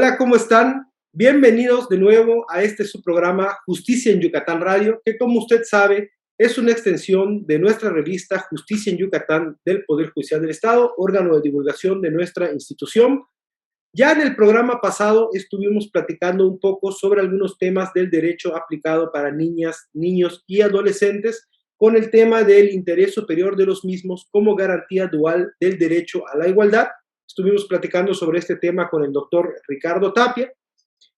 Hola, ¿cómo están? Bienvenidos de nuevo a este su programa Justicia en Yucatán Radio, que como usted sabe es una extensión de nuestra revista Justicia en Yucatán del Poder Judicial del Estado, órgano de divulgación de nuestra institución. Ya en el programa pasado estuvimos platicando un poco sobre algunos temas del derecho aplicado para niñas, niños y adolescentes, con el tema del interés superior de los mismos como garantía dual del derecho a la igualdad. Estuvimos platicando sobre este tema con el doctor Ricardo Tapia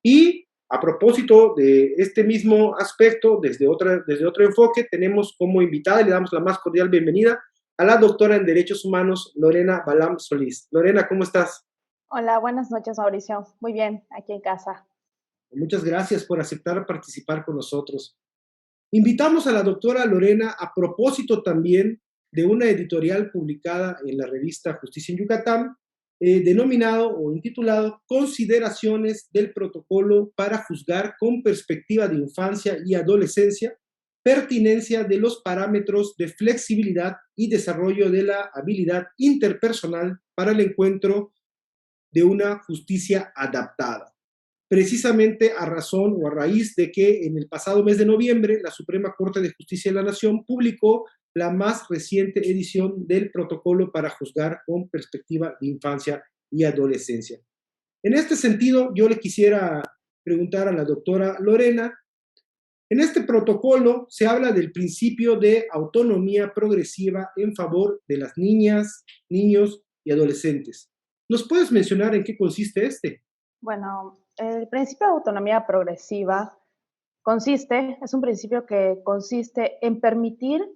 y a propósito de este mismo aspecto, desde otro enfoque, tenemos como invitada, le damos la más cordial bienvenida a la doctora en Derechos Humanos, Lorena Balam Solís. Lorena, ¿cómo estás? Hola, buenas noches, Mauricio. Muy bien, aquí en casa. Muchas gracias por aceptar participar con nosotros. Invitamos a la doctora Lorena a propósito también de una editorial publicada en la revista Justicia en Yucatán, denominado o intitulado Consideraciones del Protocolo para juzgar con perspectiva de infancia y adolescencia, pertinencia de los parámetros de flexibilidad y desarrollo de la habilidad interpersonal para el encuentro de una justicia adaptada, precisamente a razón o a raíz de que en el pasado mes de noviembre la Suprema Corte de Justicia de la Nación publicó la más reciente edición del protocolo para juzgar con perspectiva de infancia y adolescencia. En este sentido, yo le quisiera preguntar a la doctora Lorena, en este protocolo se habla del principio de autonomía progresiva en favor de las niñas, niños y adolescentes. ¿Nos puedes mencionar en qué consiste este? Bueno, el principio de autonomía progresiva es un principio que consiste en permitir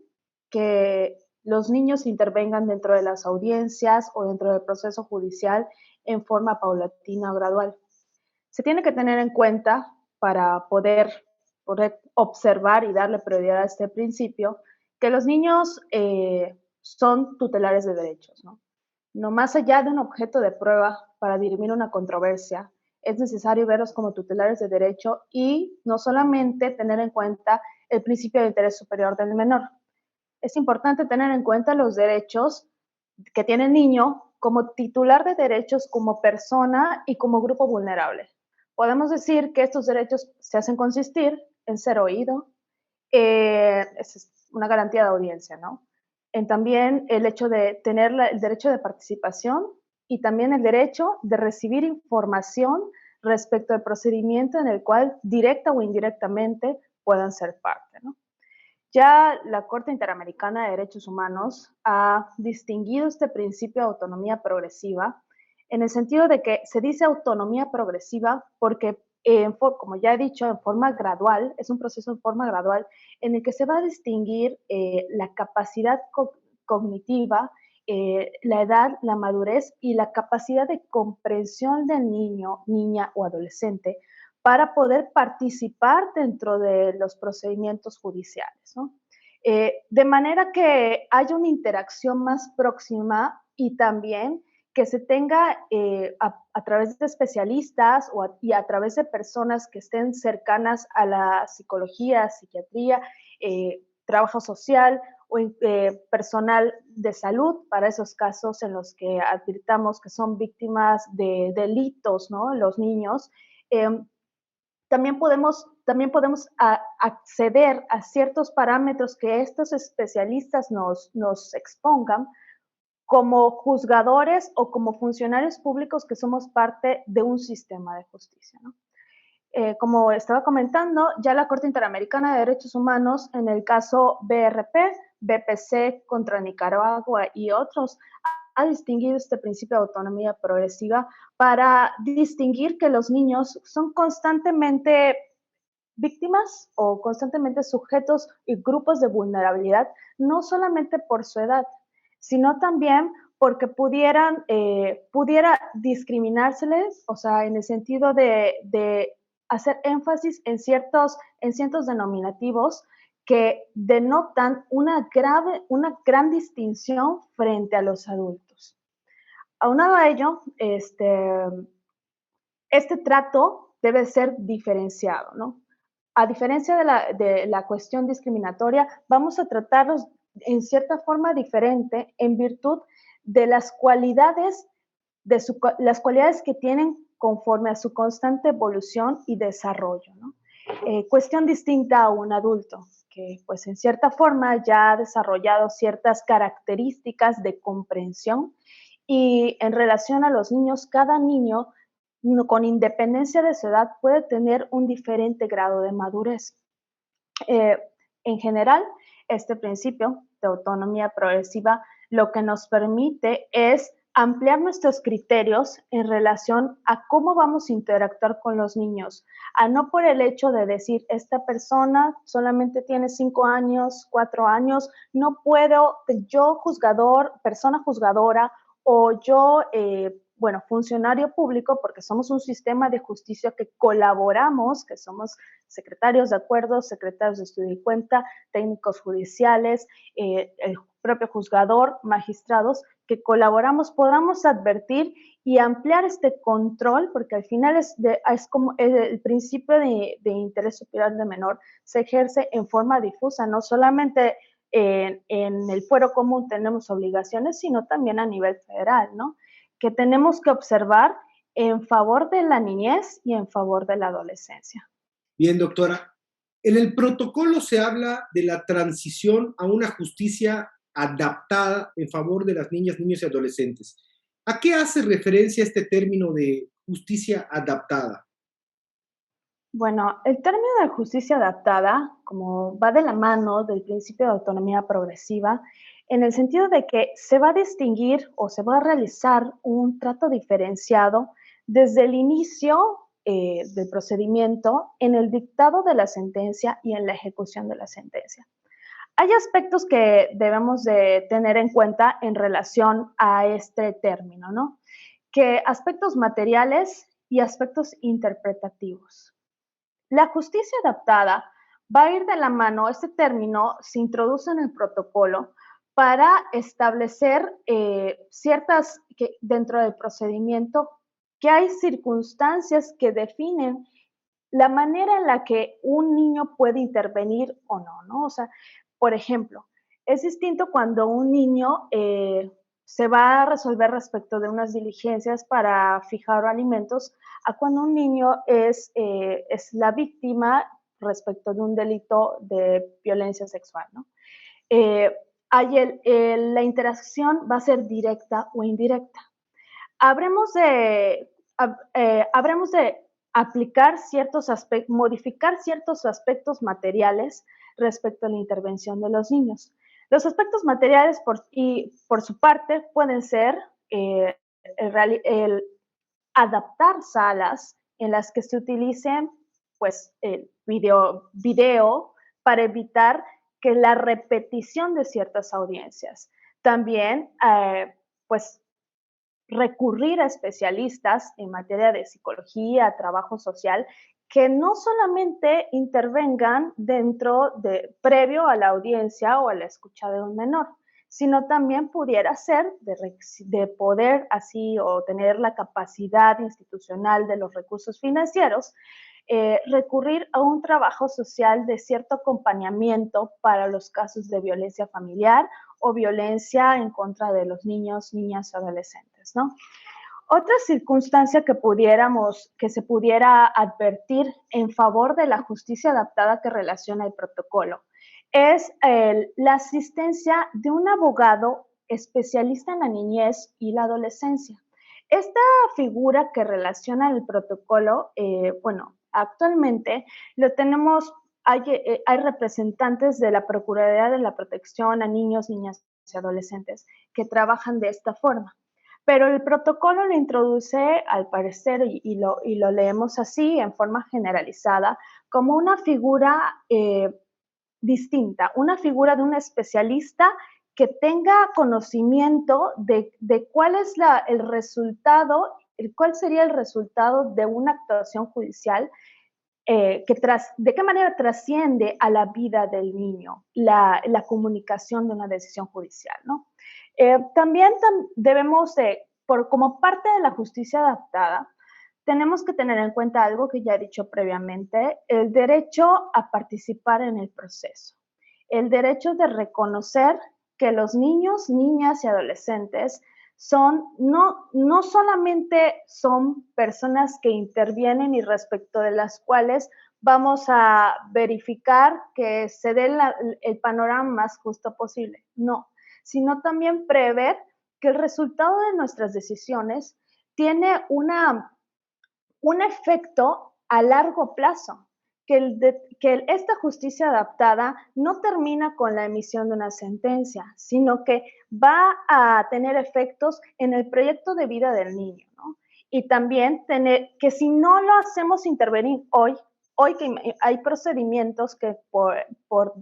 que los niños intervengan dentro de las audiencias o dentro del proceso judicial en forma paulatina o gradual. Se tiene que tener en cuenta para poder observar y darle prioridad a este principio que los niños son tutelares de derechos, ¿no? No más allá de un objeto de prueba para dirimir una controversia, es necesario verlos como tutelares de derecho y no solamente tener en cuenta el principio de interés superior del menor. Es importante tener en cuenta los derechos que tiene el niño como titular de derechos, como persona y como grupo vulnerable. Podemos decir que estos derechos se hacen consistir en ser oído, es una garantía de audiencia, ¿no? En también el hecho de tener el derecho de participación y también el derecho de recibir información respecto al procedimiento en el cual directa o indirectamente puedan ser parte, ¿no? Ya la Corte Interamericana de Derechos Humanos ha distinguido este principio de autonomía progresiva en el sentido de que se dice autonomía progresiva porque, como ya he dicho, en forma gradual, es un proceso en forma gradual en el que se va a distinguir la capacidad cognitiva, la edad, la madurez y la capacidad de comprensión del niño, niña o adolescente para poder participar dentro de los procedimientos judiciales, ¿no? De manera que haya una interacción más próxima y también que se tenga a través de especialistas y a través de personas que estén cercanas a la psicología, psiquiatría, trabajo social o personal de salud para esos casos en los que advirtamos que son víctimas de delitos, ¿no? Los niños. También podemos acceder a ciertos parámetros que estos especialistas nos expongan como juzgadores o como funcionarios públicos que somos parte de un sistema de justicia, ¿no? Como estaba comentando, ya la Corte Interamericana de Derechos Humanos, en el caso BRP, BPC contra Nicaragua y otros, ha distinguido este principio de autonomía progresiva para distinguir que los niños son constantemente víctimas o constantemente sujetos y grupos de vulnerabilidad, no solamente por su edad, sino también porque pudiera discriminárseles, o sea, en el sentido de hacer énfasis en ciertos denominativos que denotan una gran distinción frente a los adultos. Aunado a ello, este trato debe ser diferenciado, ¿no? A diferencia de la cuestión discriminatoria, vamos a tratarlos en cierta forma diferente en virtud de las cualidades que tienen conforme a su constante evolución y desarrollo, ¿no? Cuestión distinta a un adulto, que pues en cierta forma ya ha desarrollado ciertas características de comprensión y en relación a los niños, cada niño con independencia de su edad puede tener un diferente grado de madurez. Eh, en general, este principio de autonomía progresiva lo que nos permite es ampliar nuestros criterios en relación a cómo vamos a interactuar con los niños, a no por el hecho de decir, esta persona solamente tiene 5 años, 4 años, no puedo, yo juzgador, persona juzgadora o yo, bueno, funcionario público, porque somos un sistema de justicia que colaboramos, que somos secretarios de acuerdos, secretarios de estudio y cuenta, técnicos judiciales, el propio juzgador, magistrados, que colaboramos, podamos advertir y ampliar este control, porque al final es como el principio de interés superior de menor se ejerce en forma difusa, no solamente en el fuero común tenemos obligaciones, sino también a nivel federal, ¿no? Que tenemos que observar en favor de la niñez y en favor de la adolescencia. Bien, doctora. En el protocolo se habla de la transición a una justicia adaptada en favor de las niñas, niños y adolescentes. ¿A qué hace referencia este término de justicia adaptada? Bueno, el término de justicia adaptada, como va de la mano del principio de autonomía progresiva, en el sentido de que se va a distinguir o se va a realizar un trato diferenciado desde el inicio del procedimiento, en el dictado de la sentencia y en la ejecución de la sentencia. Hay aspectos que debemos de tener en cuenta en relación a este término, ¿no? Que aspectos materiales y aspectos interpretativos. La justicia adaptada va a ir de la mano, este término se introduce en el protocolo para establecer ciertas, que dentro del procedimiento, que hay circunstancias que definen la manera en la que un niño puede intervenir o no, ¿no? O sea, por ejemplo, es distinto cuando un niño se va a resolver respecto de unas diligencias para fijar alimentos a cuando un niño es la víctima respecto de un delito de violencia sexual, ¿no? Eh, la interacción va a ser directa o indirecta. Habremos de, habremos de aplicar ciertos aspectos, modificar ciertos aspectos materiales respecto a la intervención de los niños. Los aspectos materiales, por su parte, pueden ser el adaptar salas en las que se utilicen pues, el video para evitar que la repetición de ciertas audiencias. También, pues, recurrir a especialistas en materia de psicología, trabajo social, que no solamente intervengan previo a la audiencia o a la escucha de un menor, sino también pudiera ser de poder así o tener la capacidad institucional de los recursos financieros, recurrir a un trabajo social de cierto acompañamiento para los casos de violencia familiar o violencia en contra de los niños, niñas y adolescentes, ¿no? Otra circunstancia que se pudiera advertir en favor de la justicia adaptada que relaciona el protocolo es la asistencia de un abogado especialista en la niñez y la adolescencia. Esta figura que relaciona el protocolo, bueno, actualmente lo tenemos, hay representantes de la Procuraduría de la Protección a Niños, Niñas y Adolescentes que trabajan de esta forma. Pero el protocolo lo introduce, al parecer, y lo leemos así, en forma generalizada, como una figura distinta, una figura de un especialista que tenga conocimiento de cuál es el resultado, cuál sería el resultado de una actuación judicial, de qué manera trasciende a la vida del niño la comunicación de una decisión judicial, ¿no? También debemos como parte de la justicia adaptada, tenemos que tener en cuenta algo que ya he dicho previamente, el derecho a participar en el proceso, el derecho de reconocer que los niños, niñas y adolescentes no solamente son personas que intervienen y respecto de las cuales vamos a verificar que se dé el panorama más justo posible, no, sino también prever que el resultado de nuestras decisiones tiene un efecto a largo plazo, que esta justicia adaptada no termina con la emisión de una sentencia, sino que va a tener efectos en el proyecto de vida del niño, ¿no? Y también tener que si no lo hacemos intervenir hoy que hay procedimientos que por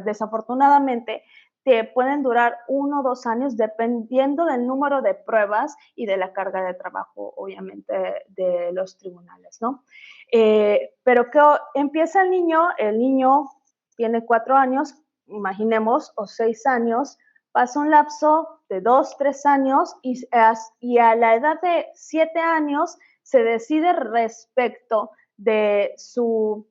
desafortunadamente te pueden durar 1 o 2 años dependiendo del número de pruebas y de la carga de trabajo, obviamente, de los tribunales, ¿no? Pero que empieza el niño tiene 4 años, imaginemos, o 6 años, pasa un lapso de 2, 3 años y a la edad de 7 años se decide respecto de su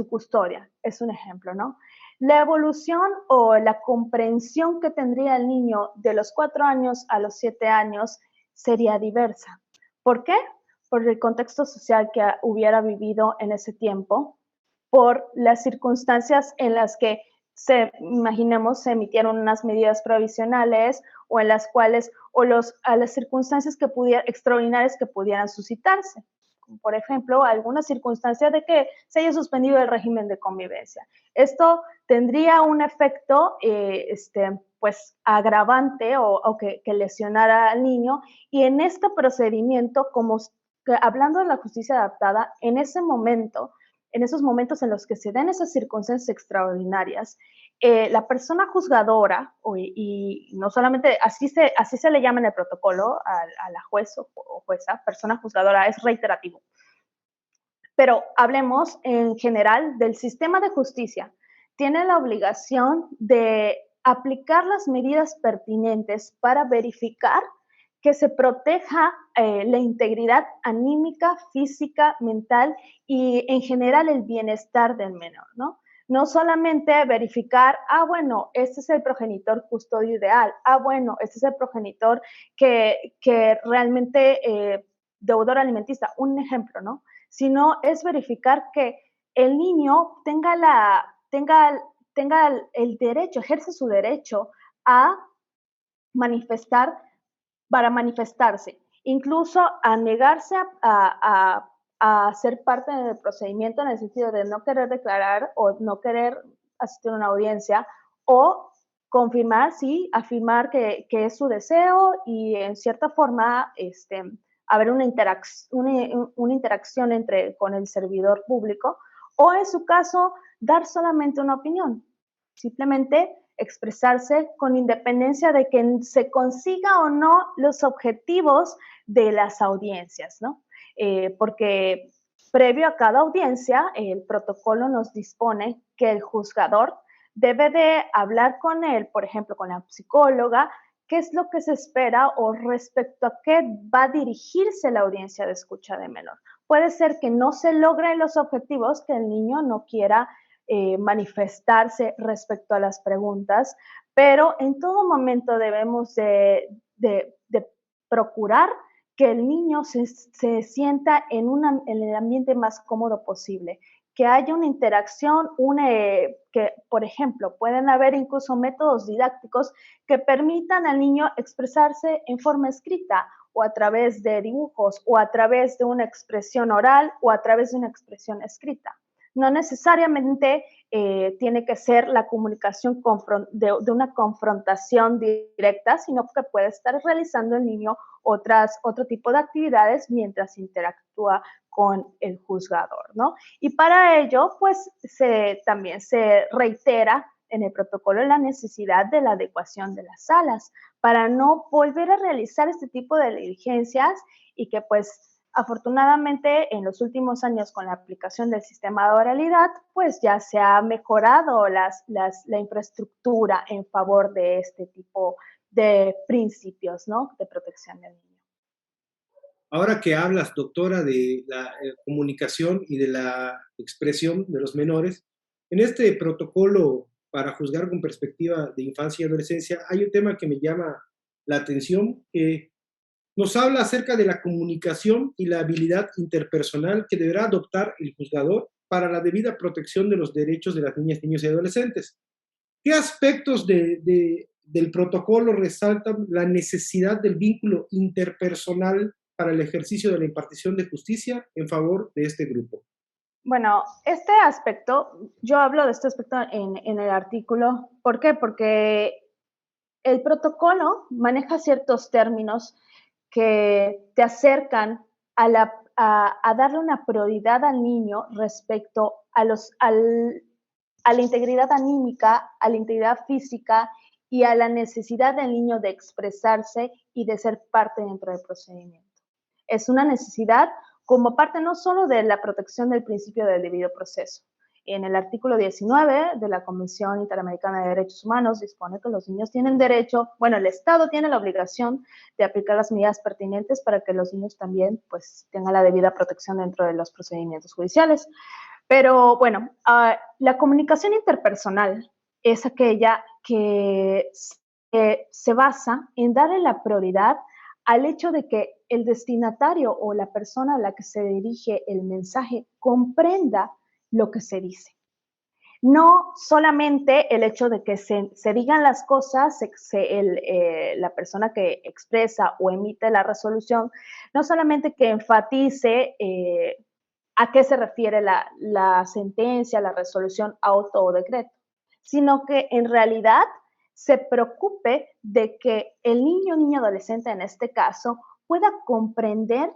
custodia. Es un ejemplo, ¿no? La evolución o la comprensión que tendría el niño de los 4 años a los 7 años sería diversa. ¿Por qué? Por el contexto social que hubiera vivido en ese tiempo, por las circunstancias en las que imaginemos, se emitieron unas medidas provisionales o en las cuales, a las circunstancias extraordinarias que pudieran suscitarse. Por ejemplo, alguna circunstancia de que se haya suspendido el régimen de convivencia. Esto tendría un efecto, pues, agravante o que lesionara al niño, y en este procedimiento, hablando de la justicia adaptada, en esos momentos en los que se den esas circunstancias extraordinarias, la persona juzgadora, y no solamente, así se le llama en el protocolo a la juez o jueza, persona juzgadora, es reiterativo. Pero hablemos en general del sistema de justicia. Tiene la obligación de aplicar las medidas pertinentes para verificar que se proteja la integridad anímica, física, mental y en general el bienestar del menor, ¿no? No solamente verificar, bueno, este es el progenitor custodio ideal, bueno, este es el progenitor que realmente deudor alimentista, un ejemplo, ¿no? Sino es verificar que el niño tenga el derecho, ejerce su derecho a manifestar, para manifestarse, incluso a negarse a ser parte del procedimiento en el sentido de no querer declarar o no querer asistir a una audiencia o confirmar, sí, afirmar que es su deseo y en cierta forma haber una interacción con el servidor público o en su caso dar solamente una opinión, simplemente expresarse con independencia de que se consiga o no los objetivos de las audiencias, ¿no? Porque previo a cada audiencia, el protocolo nos dispone que el juzgador debe de hablar con él, por ejemplo, con la psicóloga, qué es lo que se espera o respecto a qué va a dirigirse la audiencia de escucha de menor. Puede ser que no se logren los objetivos, que el niño no quiera manifestarse respecto a las preguntas, pero en todo momento debemos de procurar que el niño se sienta en el ambiente más cómodo posible, que haya una interacción, que, por ejemplo, pueden haber incluso métodos didácticos que permitan al niño expresarse en forma escrita o a través de dibujos o a través de una expresión oral o a través de una expresión escrita. No necesariamente tiene que ser la comunicación de una confrontación directa, sino que puede estar realizando el niño otro tipo de actividades mientras interactúa con el juzgador, ¿no? Y para ello, pues, también se reitera en el protocolo la necesidad de la adecuación de las salas para no volver a realizar este tipo de diligencias y que, pues, afortunadamente, en los últimos años, con la aplicación del sistema de oralidad, pues ya se ha mejorado la infraestructura en favor de este tipo de principios, ¿no? De protección del niño. Ahora que hablas, doctora, de la comunicación y de la expresión de los menores, en este protocolo para juzgar con perspectiva de infancia y adolescencia hay un tema que me llama la atención, que nos habla acerca de la comunicación y la habilidad interpersonal que deberá adoptar el juzgador para la debida protección de los derechos de las niñas, niños y adolescentes. ¿Qué aspectos del protocolo resaltan la necesidad del vínculo interpersonal para el ejercicio de la impartición de justicia en favor de este grupo? Bueno, este aspecto, yo hablo de este aspecto en el artículo. ¿Por qué? Porque el protocolo maneja ciertos términos que te acercan a darle una prioridad al niño respecto a la integridad anímica, a la integridad física y a la necesidad del niño de expresarse y de ser parte dentro del procedimiento. Es una necesidad como parte no solo de la protección del principio del debido proceso. En el artículo 19 de la Convención Interamericana de Derechos Humanos dispone que los niños tienen derecho, bueno, el Estado tiene la obligación de aplicar las medidas pertinentes para que los niños también pues tengan la debida protección dentro de los procedimientos judiciales. Pero bueno, la comunicación interpersonal es aquella que se basa en darle la prioridad al hecho de que el destinatario o la persona a la que se dirige el mensaje comprenda lo que se dice. No solamente el hecho de que se digan las cosas, la persona que expresa o emite la resolución, no solamente que enfatice a qué se refiere la sentencia, la resolución, auto o decreto, sino que en realidad se preocupe de que el niño o niña adolescente en este caso pueda comprender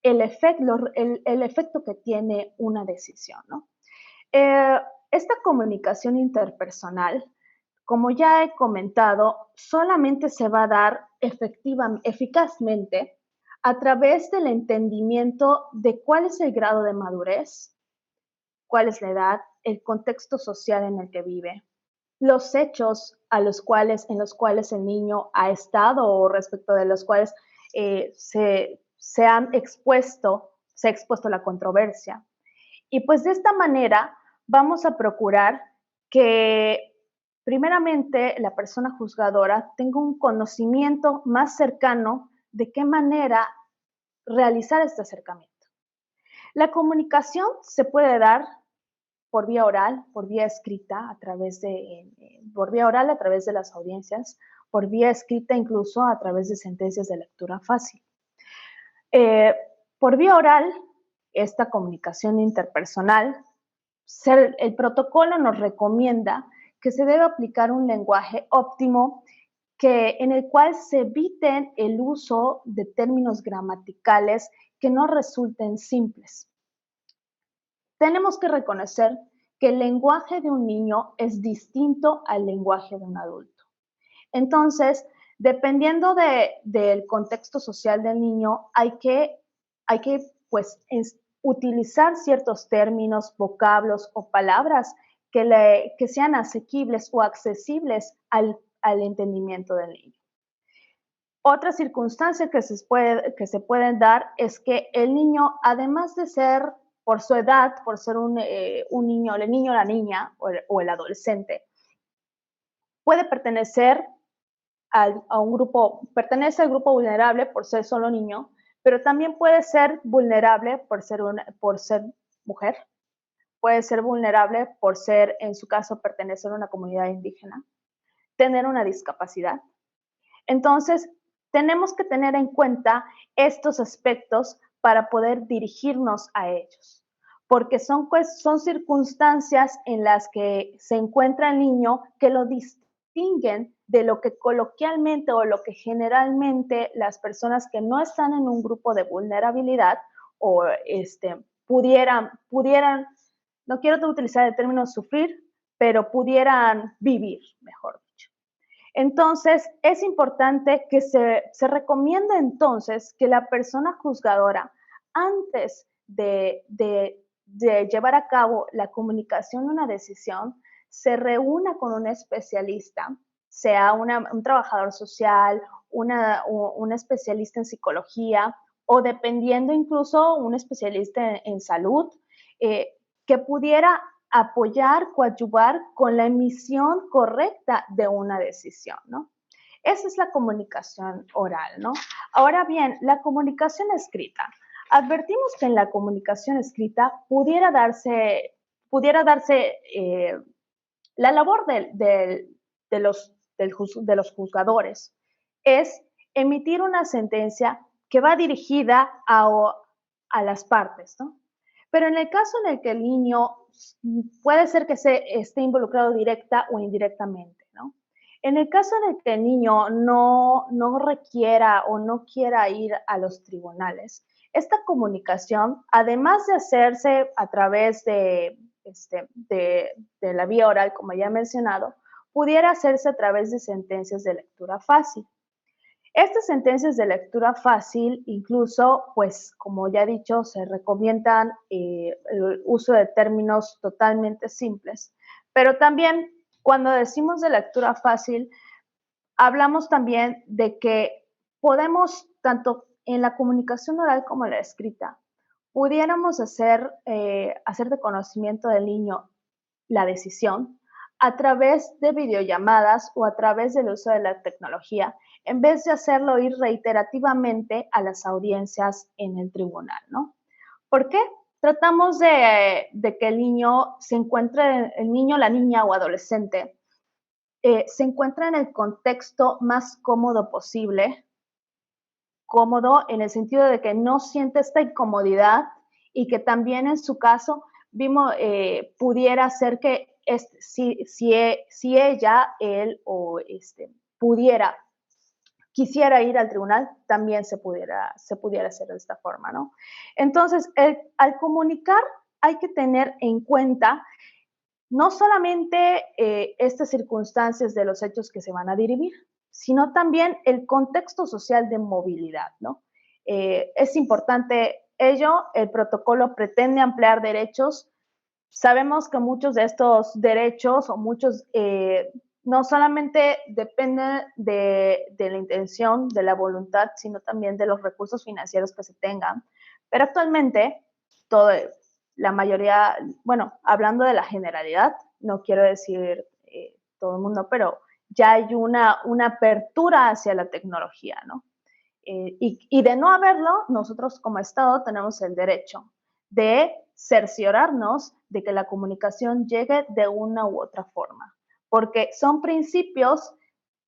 el efecto que tiene una decisión, ¿no? Esta comunicación interpersonal, como ya he comentado, solamente se va a dar eficazmente a través del entendimiento de cuál es el grado de madurez, cuál es la edad, el contexto social en el que vive, los hechos en los cuales el niño ha estado o respecto de los cuales se ha expuesto la controversia. Y pues de esta manera vamos a procurar que primeramente la persona juzgadora tenga un conocimiento más cercano de qué manera realizar este acercamiento. La comunicación se puede dar por vía oral, por vía escrita, por vía oral a través de las audiencias, por vía escrita incluso a través de sentencias de lectura fácil. Por vía oral, esta comunicación interpersonal, el protocolo nos recomienda que se debe aplicar un lenguaje óptimo en el cual se eviten el uso de términos gramaticales que no resulten simples. Tenemos que reconocer que el lenguaje de un niño es distinto al lenguaje de un adulto. Entonces, dependiendo del contexto social del niño, hay que pues, utilizar ciertos términos, vocablos o palabras que sean asequibles o accesibles al entendimiento del niño. Otra circunstancia que se pueden dar es que el niño, además de ser por su edad, por ser un niño, el niño o la niña o el adolescente, puede pertenece al grupo vulnerable por ser solo niño, pero también puede ser vulnerable por ser mujer, puede ser vulnerable por ser, en su caso, pertenecer a una comunidad indígena, tener una discapacidad. Entonces, tenemos que tener en cuenta estos aspectos para poder dirigirnos a ellos, porque son circunstancias en las que se encuentra el niño que lo distinguen de lo que coloquialmente o lo que generalmente las personas que no están en un grupo de vulnerabilidad o pudieran, no quiero utilizar el término sufrir, pero pudieran vivir, mejor dicho. Entonces, es importante que se recomienda entonces que la persona juzgadora, antes de llevar a cabo la comunicación de una decisión, se reúna con un especialista, sea un trabajador social, un especialista en psicología o dependiendo incluso un especialista en salud, que pudiera apoyar, coadyuvar con la emisión correcta de una decisión, ¿no? Esa es la comunicación oral, ¿no? Ahora bien, la comunicación escrita. Advertimos que en la comunicación escrita pudiera darse la labor de los juzgadores es emitir una sentencia que va dirigida a las partes, ¿no? Pero en el caso en el que el niño puede ser que esté involucrado directa o indirectamente, ¿no? En el caso de que el niño no requiera o no quiera ir a los tribunales, esta comunicación, además de hacerse a través de la vía oral, como ya he mencionado, pudiera hacerse a través de sentencias de lectura fácil. Estas sentencias de lectura fácil, incluso, pues, como ya he dicho, se recomiendan el uso de términos totalmente simples, pero también cuando decimos de lectura fácil, hablamos también de que podemos, tanto en la comunicación oral como en la escrita, pudiéramos hacer de conocimiento del niño la decisión a través de videollamadas o a través del uso de la tecnología, en vez de hacerlo ir reiterativamente a las audiencias en el tribunal, ¿no? ¿Por qué? Tratamos de que el niño se encuentre, el niño, la niña o adolescente, se encuentra en el contexto más cómodo posible, cómodo en el sentido de que no siente esta incomodidad y que también en su caso pudiera ser que si ella, él o quisiera ir al tribunal, también se pudiera hacer de esta forma, ¿no? Entonces, al comunicar hay que tener en cuenta no solamente estas circunstancias de los hechos que se van a dirimir, sino también el contexto social de movilidad, ¿no? Es importante ello, el protocolo pretende ampliar derechos. Sabemos que muchos de estos derechos o muchos no solamente dependen de la intención, de la voluntad, sino también de los recursos financieros que se tengan. Pero actualmente, todo, la mayoría, bueno, hablando de la generalidad, no quiero decir todo el mundo, pero ya hay una apertura hacia la tecnología, ¿no? Y de no haberlo, nosotros como Estado tenemos el derecho de cerciorarnos de que la comunicación llegue de una u otra forma, porque son principios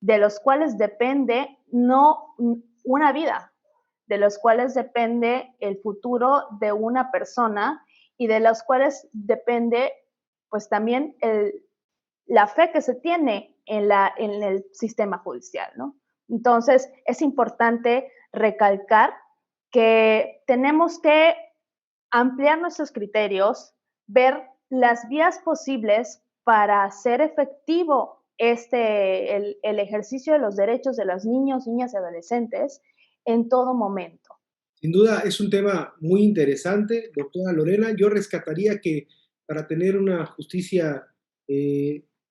de los cuales depende no una vida, de los cuales depende el futuro de una persona y de los cuales depende pues también la fe que se tiene en el sistema judicial, ¿no? Entonces, es importante recalcar que tenemos que ampliar nuestros criterios, ver las vías posibles para hacer efectivo el ejercicio de los derechos de los niños, niñas y adolescentes en todo momento. Sin duda es un tema muy interesante, doctora Lorena. Yo rescataría que para tener una justicia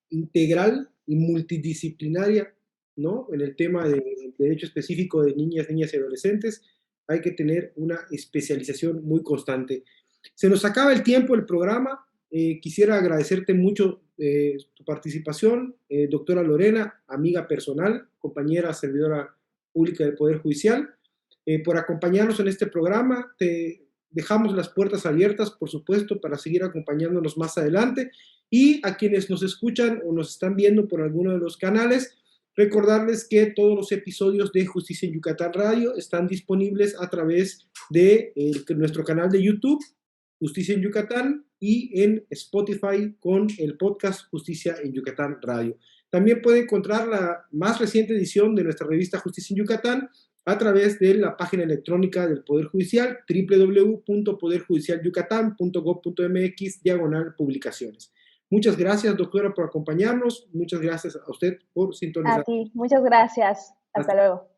integral y multidisciplinaria, ¿no? En el tema del derecho específico de niñas, niñas y adolescentes, hay que tener una especialización muy constante. Se nos acaba el tiempo del programa. Quisiera agradecerte mucho tu participación, doctora Lorena, amiga personal, compañera servidora pública del Poder Judicial, por acompañarnos en este programa. Te dejamos las puertas abiertas, por supuesto, para seguir acompañándonos más adelante. Y a quienes nos escuchan o nos están viendo por alguno de los canales, recordarles que todos los episodios de Justicia en Yucatán Radio están disponibles a través de nuestro canal de YouTube, Justicia en Yucatán, y en Spotify con el podcast Justicia en Yucatán Radio. También puede encontrar la más reciente edición de nuestra revista Justicia en Yucatán a través de la página electrónica del Poder Judicial, www.poderjudicialyucatán.gov.mx/publicaciones. Muchas gracias, doctora, por acompañarnos. Muchas gracias a usted por sintonizar. A ti, muchas gracias. Hasta luego.